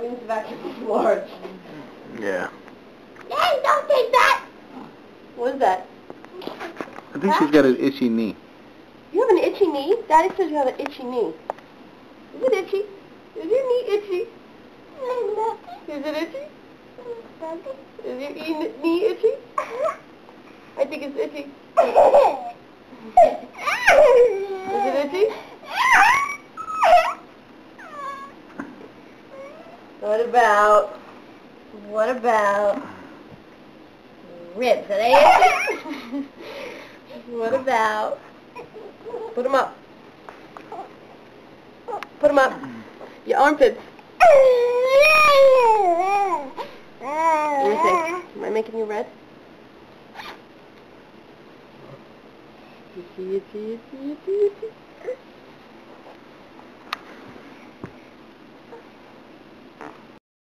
means the vacuum is large. Yeah. Hey, don't take that! What is that? I think she's got an itchy knee. You have an itchy knee? Daddy says you have an itchy knee. Is it itchy? Is your knee itchy? Is it itchy? Is your knee itchy? I think it's itchy. Is it itchy? What about ribs? Are they itchy? What about, put them up. Put them up. Your armpits. Let me see. Am I making you red? Itchy, itchy, itchy, itchy, itchy.